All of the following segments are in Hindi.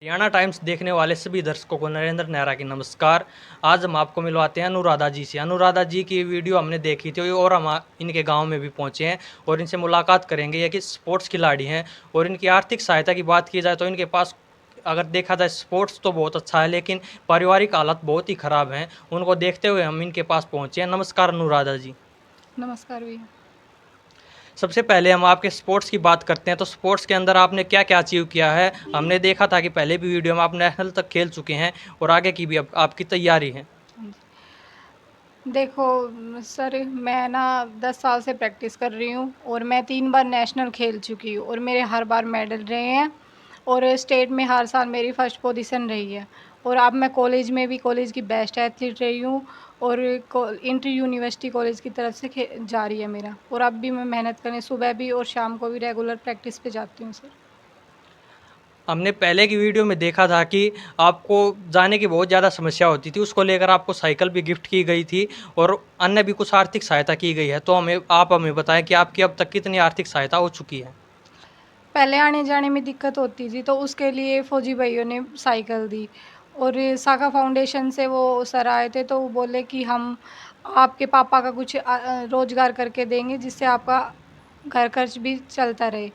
हरियाणा टाइम्स देखने वाले सभी दर्शकों को नरेंद्र नेहरा की नमस्कार। आज हम आपको मिलवाते हैं अनुराधा जी से। अनुराधा जी की वीडियो हमने देखी थी और हम इनके गांव में भी पहुंचे हैं और इनसे मुलाकात करेंगे। ये कि स्पोर्ट्स खिलाड़ी हैं और इनकी आर्थिक सहायता की बात की जाए तो इनके पास अगर देखा जाए स्पोर्ट्स तो बहुत अच्छा है, लेकिन पारिवारिक हालत बहुत ही ख़राब हैं। उनको देखते हुए हम इनके पास पहुँचे हैं। नमस्कार अनुराधा जी। नमस्कार भैया। सबसे पहले हम आपके स्पोर्ट्स की बात करते हैं, तो स्पोर्ट्स के अंदर आपने क्या क्या अचीव किया है? हमने देखा था कि पहले भी वीडियो में आप नेशनल तक खेल चुके हैं और आगे की भी अब आपकी तैयारी है। हाँ जी। देखो सर, मैं ना 10 साल से प्रैक्टिस कर रही हूँ और मैं 3 बार नेशनल खेल चुकी हूँ और मेरे हर बार मेडल रहे हैं और स्टेट में हर साल मेरी फर्स्ट पोजीशन रही है। और अब मैं कॉलेज में भी कॉलेज की बेस्ट एथलीट रही हूँ और इंटर यूनिवर्सिटी कॉलेज की तरफ से जा रही है मेरा। और अब भी मैं मेहनत करने सुबह भी और शाम को भी रेगुलर प्रैक्टिस पे जाती हूँ सर। हमने पहले की वीडियो में देखा था कि आपको जाने की बहुत ज़्यादा समस्या होती थी, उसको लेकर आपको साइकिल भी गिफ्ट की गई थी और अन्य भी कुछ आर्थिक सहायता की गई है। तो हमें बताएं कि आपकी अब तक कितनी आर्थिक सहायता हो चुकी है? पहले आने-जाने में दिक्कत होती थी, तो उसके लिए फ़ौजी भाइयों ने साइकिल दी और साखा फाउंडेशन से वो सर आए थे, तो वो बोले कि हम आपके पापा का कुछ रोज़गार करके देंगे, जिससे आपका घर खर्च भी चलता रहे।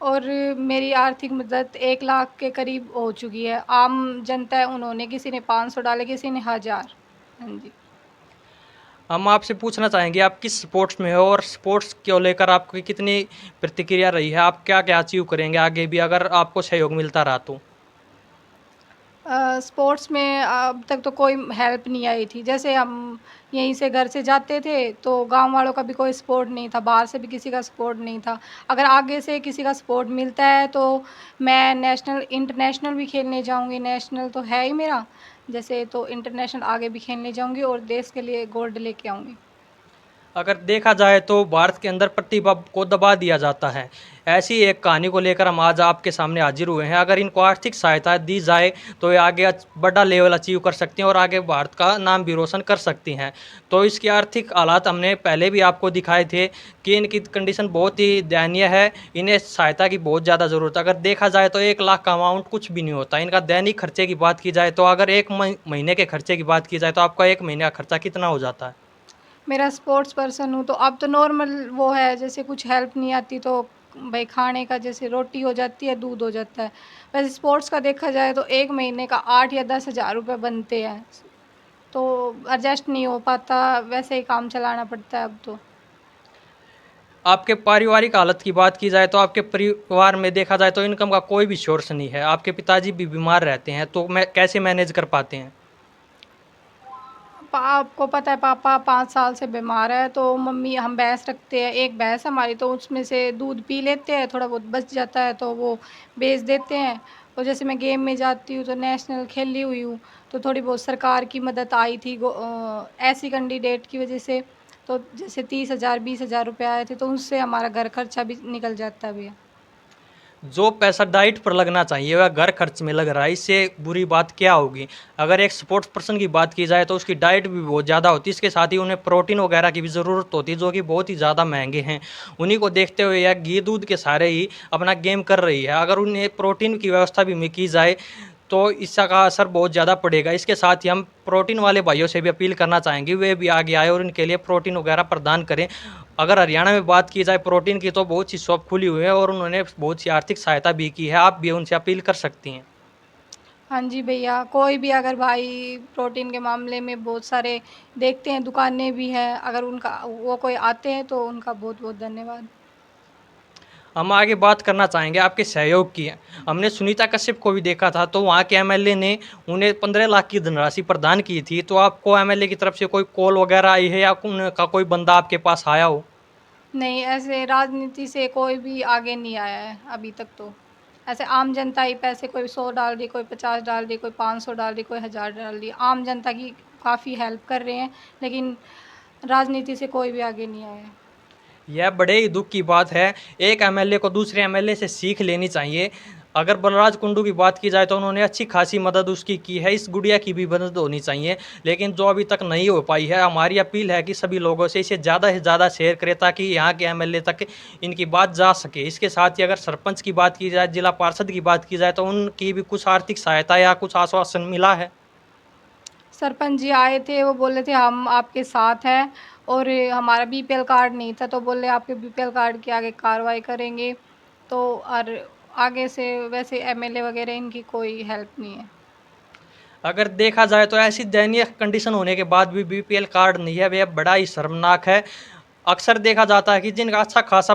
और मेरी आर्थिक मदद 1 लाख के करीब हो चुकी है। आम जनता है, उन्होंने किसी ने 500 डाले, किसी ने 1000। हाँ जी। हम आपसे पूछना चाहेंगे आप किस स्पोर्ट्स में हो और स्पोर्ट्स को लेकर आपकी कितनी प्रतिक्रिया रही है? आप क्या क्या अचीव करेंगे आगे भी अगर आपको सहयोग मिलता रहा तो? स्पोर्ट्स में अब तक तो कोई हेल्प नहीं आई थी। जैसे हम यहीं से घर से जाते थे, तो गाँव वालों का भी कोई सपोर्ट नहीं था, बाहर से भी किसी का सपोर्ट नहीं था। अगर आगे से किसी का सपोर्ट मिलता है, तो मैं नेशनल इंटरनेशनल भी खेलने जाऊँगी। नेशनल तो है ही मेरा, जैसे तो इंटरनेशनल आगे भी खेलने जाऊँगी और देश के लिए गोल्ड लेके आऊँगी। अगर देखा जाए तो भारत के अंदर प्रतिभा को दबा दिया जाता है। ऐसी एक कहानी को लेकर हम आज आपके सामने हाजिर हुए हैं। अगर इनको आर्थिक सहायता दी जाए तो ये आगे बड़ा लेवल अचीव कर सकती हैं और आगे भारत का नाम भी रोशन कर सकती हैं। तो इसकी आर्थिक हालात हमने पहले भी आपको दिखाए थे कि इनकी कंडीशन बहुत ही दयनीय है। इन्हें सहायता की बहुत ज़्यादा ज़रूरत है। अगर देखा जाए तो 1 लाख का अमाउंट कुछ भी नहीं होता। इनका दैनिक खर्चे की बात की जाए तो अगर एक महीने के खर्चे की बात की जाए तो आपका 1 महीने का खर्चा कितना हो जाता है? मेरा स्पोर्ट्स पर्सन हूँ, तो अब तो नॉर्मल वो है, जैसे कुछ हेल्प नहीं आती तो भाई खाने का, जैसे रोटी हो जाती है, दूध हो जाता है। वैसे स्पोर्ट्स का देखा जाए तो 1 महीने का 8 या 10,000 रुपए बनते हैं, तो एडजस्ट नहीं हो पाता, वैसे ही काम चलाना पड़ता है अब तो। आपके पारिवारिक हालत की बात की जाए तो आपके परिवार में देखा जाए तो इनकम का कोई भी सोर्स नहीं है। आपके पिताजी भी बीमार रहते हैं, तो मैं कैसे मैनेज कर पाते हैं? आपको पता है, पापा 5 साल से बीमार है, तो मम्मी हम भैंस रखते हैं, एक भैंस हमारी, तो उसमें से दूध पी लेते हैं, थोड़ा बहुत बच जाता है तो वो बेच देते हैं। और जैसे मैं गेम में जाती हूँ तो नेशनल खेली हुई हूँ, तो थोड़ी बहुत सरकार की मदद आई थी ऐसी कैंडिडेट की वजह से, तो जैसे 30,000 20,000 रुपये आए थे, तो उससे हमारा घर खर्चा भी निकल जाता है भैया। जो पैसा डाइट पर लगना चाहिए वह घर खर्च में लग रहा है, इससे बुरी बात क्या होगी? अगर एक स्पोर्ट्स पर्सन की बात की जाए तो उसकी डाइट भी बहुत ज़्यादा होती है, इसके साथ ही उन्हें प्रोटीन वगैरह की भी ज़रूरत होती है जो कि बहुत ही ज़्यादा महंगे हैं। उन्हीं को देखते हुए यह घी दूध के सहारे ही अपना गेम कर रही है। अगर उन्हें प्रोटीन की व्यवस्था भी में की जाए तो इसका असर बहुत ज़्यादा पड़ेगा। इसके साथ ही हम प्रोटीन वाले भाइयों से भी अपील करना चाहेंगे वे भी आगे आए और इनके लिए प्रोटीन वगैरह प्रदान करें। अगर हरियाणा में बात की जाए प्रोटीन की तो बहुत सी शॉप खुली हुई है और उन्होंने बहुत सी आर्थिक सहायता भी की है। आप भी उनसे अपील कर सकती हैं। हाँ जी भैया, कोई भी अगर भाई प्रोटीन के मामले में बहुत सारे देखते हैं, दुकानें भी हैं, अगर उनका वो कोई आते हैं तो उनका बहुत-बहुत धन्यवाद। हम आगे बात करना चाहेंगे आपके सहयोग की। हमने सुनीता कश्यप को भी देखा था, तो वहाँ के एमएलए ने उन्हें 15 लाख की धनराशि प्रदान की थी। तो आपको एमएलए की तरफ से कोई कॉल वगैरह आई है या उनका कोई बंदा आपके पास आया हो? नहीं, ऐसे राजनीति से कोई भी आगे नहीं आया है अभी तक तो। ऐसे आम जनता ही पैसे, कोई 100 डाल दी, कोई 50 डाल दी, कोई 500 डाल दी, कोई 1000 डाल दी। आम जनता की काफ़ी हेल्प कर रहे हैं, लेकिन राजनीति से कोई भी आगे नहीं आया है। यह बड़े ही दुख की बात है। एक एमएलए को दूसरे एमएलए से सीख लेनी चाहिए। अगर बलराज कुंडू की बात की जाए तो उन्होंने अच्छी खासी मदद उसकी की है, इस गुड़िया की भी मदद होनी चाहिए, लेकिन जो अभी तक नहीं हो पाई है। हमारी अपील है कि सभी लोगों से इसे ज़्यादा से ज़्यादा शेयर करें ताकि यहाँ के एमएलए तक इनकी बात जा सके। इसके साथ ही अगर सरपंच की बात की जाए, जिला पार्षद की बात की जाए तो उनकी भी कुछ आर्थिक सहायता या कुछ आश्वासन मिला है? सरपंच जी आए थे, वो बोले थे हम आपके साथ हैं, और हमारा बीपीएल कार्ड नहीं था तो बोले आपके बीपीएल कार्ड की आगे कार्रवाई करेंगे। तो और आगे से वैसे एमएलए वगैरह इनकी कोई हेल्प नहीं है। अगर देखा जाए तो ऐसी दयनीय कंडीशन होने के बाद भी बीपीएल कार्ड नहीं है, वह बड़ा ही शर्मनाक है। अक्सर देखा जाता है कि जिनका अच्छा खासा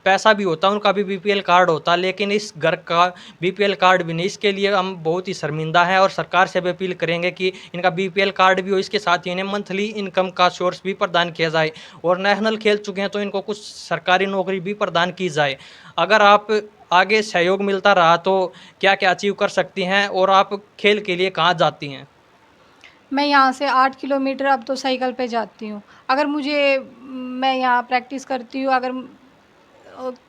पैसा भी होता है उनका भी बीपीएल कार्ड होता है, लेकिन इस घर का बीपीएल कार्ड भी नहीं। इसके लिए हम बहुत ही शर्मिंदा हैं और सरकार से भी अपील करेंगे कि इनका बीपीएल कार्ड भी हो, इसके साथ ही इन्हें मंथली इनकम का सोर्स भी प्रदान किया जाए, और नेशनल खेल चुके हैं तो इनको कुछ सरकारी नौकरी भी प्रदान की जाए। अगर आप आगे सहयोग मिलता रहा तो क्या क्या अचीव कर सकती हैं, और आप खेल के लिए कहाँ जाती हैं? मैं यहाँ से 8 किलोमीटर अब तो साइकिल पे जाती हूँ। अगर मुझे मैं यहाँ प्रैक्टिस करती हूँ, अगर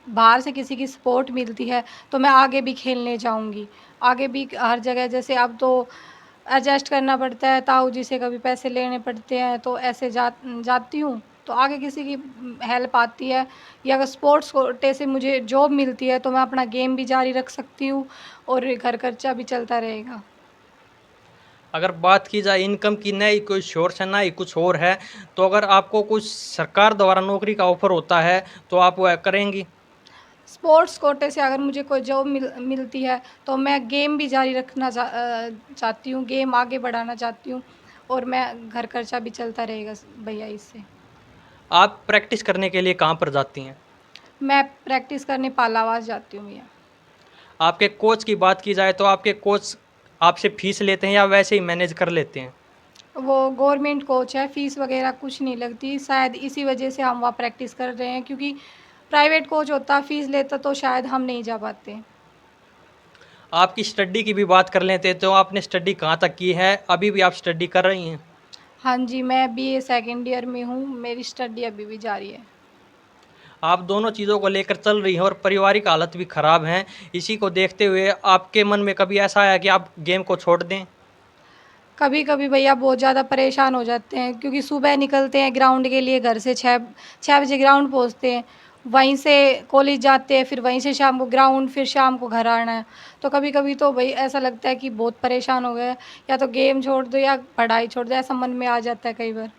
बाहर से किसी की सपोर्ट मिलती है तो मैं आगे भी खेलने जाऊँगी। आगे भी हर जगह, जैसे अब तो एडजस्ट करना पड़ता है, ताऊ जी से कभी पैसे लेने पड़ते हैं तो ऐसे जाती हूँ। तो आगे किसी की हेल्प आती है, या अगर स्पोर्ट्स कोटे से मुझे जॉब मिलती है तो मैं अपना गेम भी जारी रख सकती हूँ और घर खर्चा भी चलता रहेगा। अगर बात की जाए इनकम की, ना ही कोई सोर्स है ना ही कुछ और है, तो अगर आपको कुछ सरकार द्वारा नौकरी का ऑफर होता है तो आप वह करेंगी? स्पोर्ट्स कोटे से अगर मुझे कोई जॉब मिलती है तो मैं गेम भी जारी रखना चाहती हूँ, गेम आगे बढ़ाना चाहती हूँ, और मैं घर खर्चा भी चलता रहेगा भैया इससे। आप प्रैक्टिस करने के लिए कहाँ पर जाती हैं? मैं प्रैक्टिस करने पालावास जाती हूँ भैया। आपके कोच की बात की जाए तो आपके कोच आपसे फीस लेते हैं या वैसे ही मैनेज कर लेते हैं? वो गवर्नमेंट कोच है, फ़ीस वगैरह कुछ नहीं लगती, शायद इसी वजह से हम वहाँ प्रैक्टिस कर रहे हैं, क्योंकि प्राइवेट कोच होता, फ़ीस लेता तो शायद हम नहीं जा पाते। आपकी स्टडी की भी बात कर लेते तो आपने स्टडी कहाँ तक की है? अभी भी आप स्टडी कर रही हैं? हाँ जी, मैं बीए सेकंड ईयर में हूँ, मेरी स्टडी अभी भी जारी है। आप दोनों चीज़ों को लेकर चल रही हैं और पारिवारिक हालत भी ख़राब हैं। इसी को देखते हुए आपके मन में कभी ऐसा आया कि आप गेम को छोड़ दें? कभी-कभी भैया बहुत ज़्यादा परेशान हो जाते हैं, क्योंकि सुबह निकलते हैं ग्राउंड के लिए, घर से 6 बजे ग्राउंड पहुँचते हैं, वहीं से कॉलेज जाते हैं, फिर वहीं से शाम को ग्राउंड, फिर शाम को घर आना है। तो कभी-कभी तो भई ऐसा लगता है कि बहुत परेशान हो गए हैं, या तो गेम छोड़ दो या पढ़ाई छोड़ दो, ऐसा मन में आ जाता है कई बार।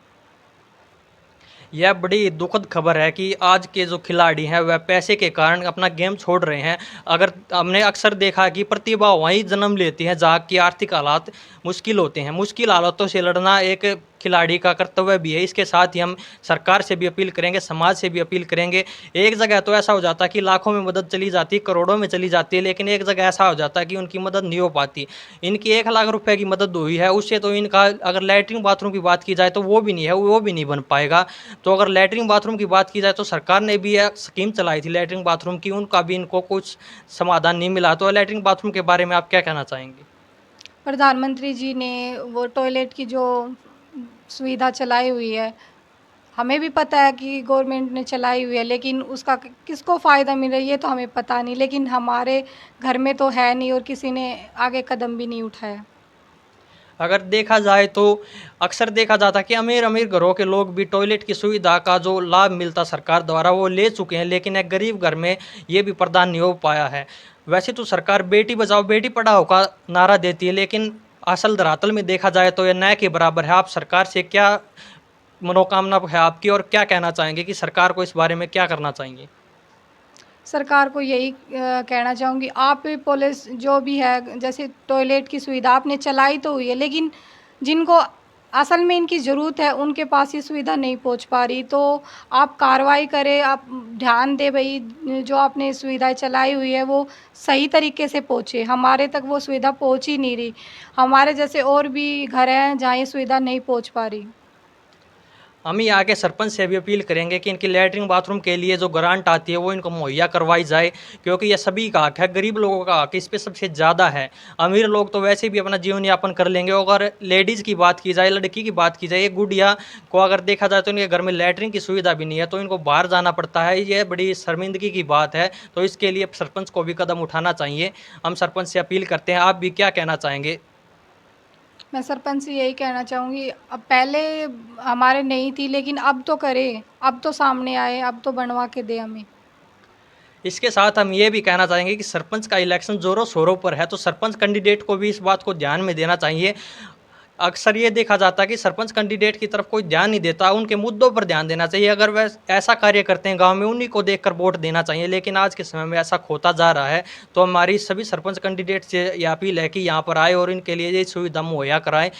यह बड़ी दुखद खबर है कि आज के जो खिलाड़ी हैं वह पैसे के कारण अपना गेम छोड़ रहे हैं। अगर हमने अक्सर देखा कि प्रतिभा वहीं जन्म लेती है जहाँ की आर्थिक हालात मुश्किल होते हैं। मुश्किल हालातों से लड़ना एक खिलाड़ी का कर्तव्य भी है। इसके साथ ही हम सरकार से भी अपील करेंगे, समाज से भी अपील करेंगे। एक जगह तो ऐसा हो जाता है कि लाखों में मदद चली जाती है, करोड़ों में चली जाती है, लेकिन एक जगह ऐसा हो जाता है कि उनकी मदद नहीं हो पाती। इनकी 1 लाख रुपए की मदद हुई है, उससे तो इनका अगर लैट्रिन बाथरूम की बात की जाए तो वो भी नहीं है, वो भी नहीं बन पाएगा। तो अगर लैट्रिन बाथरूम की बात की जाए तो सरकार ने भी एक स्कीम चलाई थी लैट्रिन बाथरूम की, उनका भी इनको कुछ समाधान नहीं मिला। तो लैट्रिन बाथरूम के बारे में आप क्या कहना चाहेंगे? प्रधानमंत्री जी ने वो टॉयलेट की जो सुविधा चलाई हुई है, हमें भी पता है कि गवर्नमेंट ने चलाई हुई है, लेकिन उसका किसको फ़ायदा मिल रहा है ये तो हमें पता नहीं, लेकिन हमारे घर में तो है नहीं और किसी ने आगे कदम भी नहीं उठाया। अगर देखा जाए तो अक्सर देखा जाता है कि अमीर-अमीर घरों के लोग भी टॉयलेट की सुविधा का जो लाभ मिलता सरकार द्वारा वो ले चुके हैं, लेकिन एक गरीब घर में ये भी प्रदान नहीं हो पाया है। वैसे तो सरकार बेटी बचाओ बेटी पढ़ाओ का नारा देती है, लेकिन असल धरातल में देखा जाए तो ये न के बराबर है। आप सरकार से क्या मनोकामना है आपकी, और क्या कहना चाहेंगे कि सरकार को इस बारे में क्या करना चाहिए? सरकार को यही कहना चाहूँगी, आप पुलिस जो भी है, जैसे टॉयलेट की सुविधा आपने चलाई तो हुई है, लेकिन जिनको असल में इनकी ज़रूरत है उनके पास ये सुविधा नहीं पहुंच पा रही, तो आप कार्रवाई करें, आप ध्यान दें भई, जो आपने सुविधाएं चलाई हुई है वो सही तरीके से पहुँचे, हमारे तक वो सुविधा पहुँच ही नहीं रही। हमारे जैसे और भी घर हैं जहाँ ये सुविधा नहीं पहुँच पा रही। हम ही आके सरपंच से भी अपील करेंगे कि इनकी लैट्रिन बाथरूम के लिए जो ग्रांट आती है वो इनको मुहैया करवाई जाए, क्योंकि ये सभी का हक है, गरीब लोगों का हक इस पे सबसे ज़्यादा है। अमीर लोग तो वैसे भी अपना जीवन यापन कर लेंगे। अगर लेडीज़ की बात की जाए, लड़की की बात की जाए, एक गुड़िया को अगर देखा जाए तो इनके घर में लैट्रिन की सुविधा भी नहीं है, तो इनको बाहर जाना पड़ता है। ये बड़ी शर्मिंदगी की बात है, तो इसके लिए सरपंच को भी कदम उठाना चाहिए। हम सरपंच से अपील करते हैं। आप भी क्या कहना चाहेंगे? मैं सरपंच से यही कहना चाहूँगी, अब पहले हमारे नहीं थी लेकिन अब तो करे, अब तो सामने आए, अब तो बनवा के दे हमें। इसके साथ हम ये भी कहना चाहेंगे कि सरपंच का इलेक्शन जोरों शोरों पर है, तो सरपंच कैंडिडेट को भी इस बात को ध्यान में देना चाहिए। अक्सर ये देखा जाता है कि सरपंच कैंडिडेट की तरफ कोई ध्यान नहीं देता, उनके मुद्दों पर ध्यान देना चाहिए। अगर वह ऐसा कार्य करते हैं गांव में, उन्हीं को देखकर वोट देना चाहिए, लेकिन आज के समय में ऐसा खोता जा रहा है। तो हमारी सभी सरपंच कैंडिडेट से यह अपील है कि यहाँ पर आए और इनके लिए ये सुविधा मुहैया कराएं।